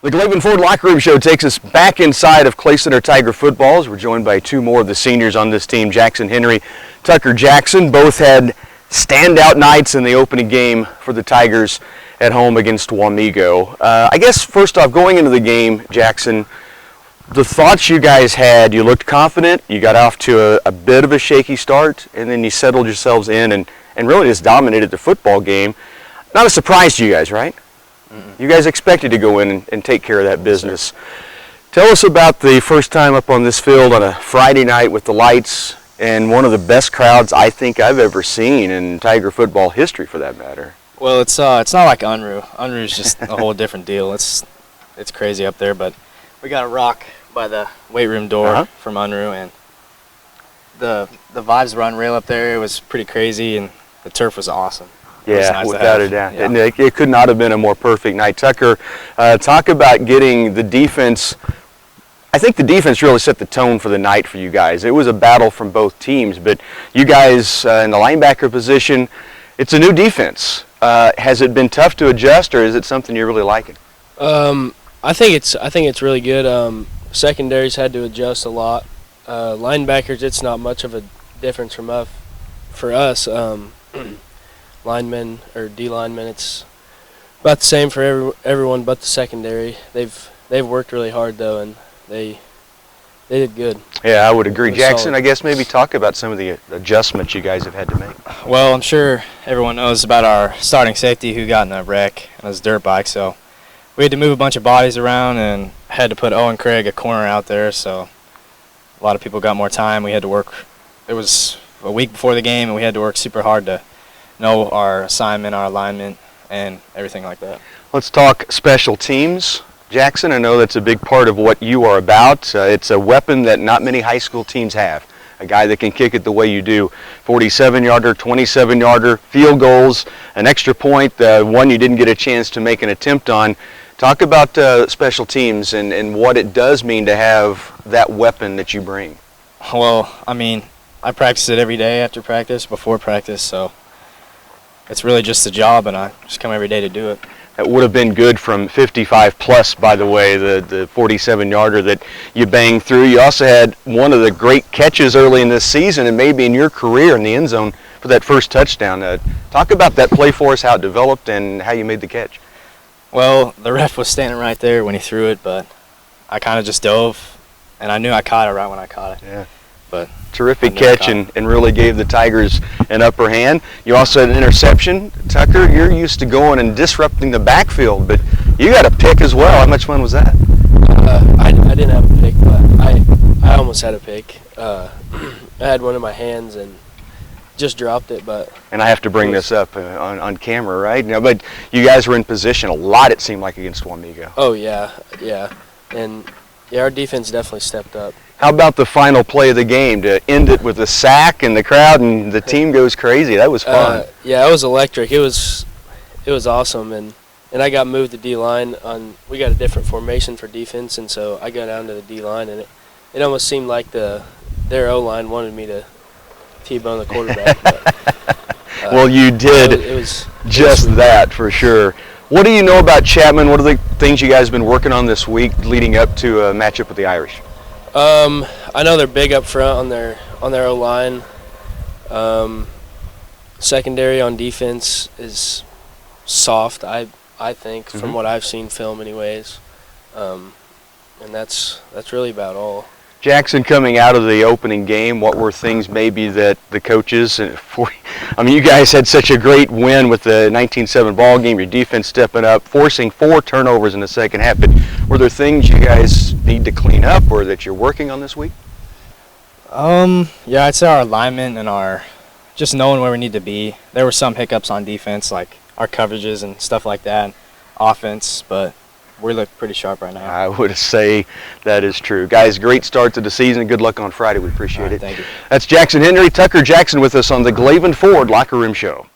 The Glavan Ford Locker Room Show takes us back inside of Clay Center Tiger footballs. We're joined by two more of the seniors on this team, Jackson Henry, Tucker Jackson. Both had standout nights in the opening game for the Tigers at home against Wamego. I guess first off, going into the game, Jackson, the thoughts you guys had, you looked confident, you got off to a bit of a shaky start, and then you settled yourselves in and really just dominated the football game. Not a surprise to you guys, right? You guys expected to go in and take care of that business. Tell us about the first time up on this field on a Friday night with the lights and one of the best crowds I think I've ever seen in Tiger football history, for that matter. Well, it's not like Unruh. Unruh is just a whole different deal. It's crazy up there, but we got a rock by the weight room door from Unruh, and the vibes were unreal up there. It was pretty crazy, and the turf was awesome. Yeah, nice without a doubt. Yeah. And it could not have been a more perfect night. Tucker, talk about getting the defense. I think the defense really set the tone for the night for you guys. It was a battle from both teams, but you guys in the linebacker position, it's a new defense. Has it been tough to adjust, or is it something you're really liking? I think it's really good. Secondaries had to adjust a lot. Linebackers, it's not much of a difference for us. Linemen or D linemen, it's about the same for everyone but the secondary. They've worked really hard though, and they did good. Yeah, I would agree. Jackson, solid. I guess maybe talk about some of the adjustments you guys have had to make. Well, I'm sure everyone knows about our starting safety who got in a wreck on his dirt bike, so we had to move a bunch of bodies around and had to put Owen Craig a corner out there, so a lot of people got more time. We had to work. It was a week before the game, and we had to work super hard to know our assignment, our alignment, and everything like that. Let's talk special teams. Jackson, I know that's a big part of what you are about. It's a weapon that not many high school teams have. A guy that can kick it the way you do. 47-yarder, 27-yarder, field goals, an extra point, one you didn't get a chance to make an attempt on. Talk about special teams and what it does mean to have that weapon that you bring. Well, I mean, I practice it every day after practice, before practice, so it's really just a job, and I just come every day to do it. That would have been good from 55 plus, by the way, the 47-yarder that you banged through. You also had one of the great catches early in this season and maybe in your career in the end zone for that first touchdown. Talk about that play for us, how it developed, and how you made the catch. Well, the ref was standing right there when he threw it, but I kind of just dove, and I knew I caught it right when I caught it. Yeah. But terrific catch and really gave the Tigers an upper hand. You also had an interception. Tucker, you're used to going and disrupting the backfield, but you got a pick as well. How much fun was that? I didn't have a pick, but I almost had a pick. I had one in my hands and just dropped it, but... And I have to bring this up on camera, right? You know, but you guys were in position a lot, it seemed like, against Wamego. Oh, yeah. And, yeah, our defense definitely stepped up. How about the final play of the game to end it with a sack and the crowd and the team goes crazy? That was fun. Yeah, it was electric. It was awesome, and I got moved to D-line. We got a different formation for defense, and so I got down to the D-line, and it almost seemed like their O-line wanted me to T-bone the quarterback. But, well, you did it was just that for sure. What do you know about Chapman? What are the things you guys have been working on this week leading up to a matchup with the Irish? I know they're big up front on their O-line. Secondary on defense is soft, I think, from what I've seen film anyways. And that's really about all. Jackson, coming out of the opening game, what were things maybe that the coaches, I mean, you guys had such a great win with the 19-7 ball game, your defense stepping up, forcing 4 turnovers in the second half, but were there things you guys need to clean up or that you're working on this week? Yeah, I'd say our alignment and our just knowing where we need to be. There were some hiccups on defense, like our coverages and stuff like that, offense, but we look pretty sharp right now. I would say that is true. Guys, great start to the season. Good luck on Friday. We appreciate it. Thank you. That's Jackson Henry, Tucker Jackson with us on the Glavan Ford Locker Room Show.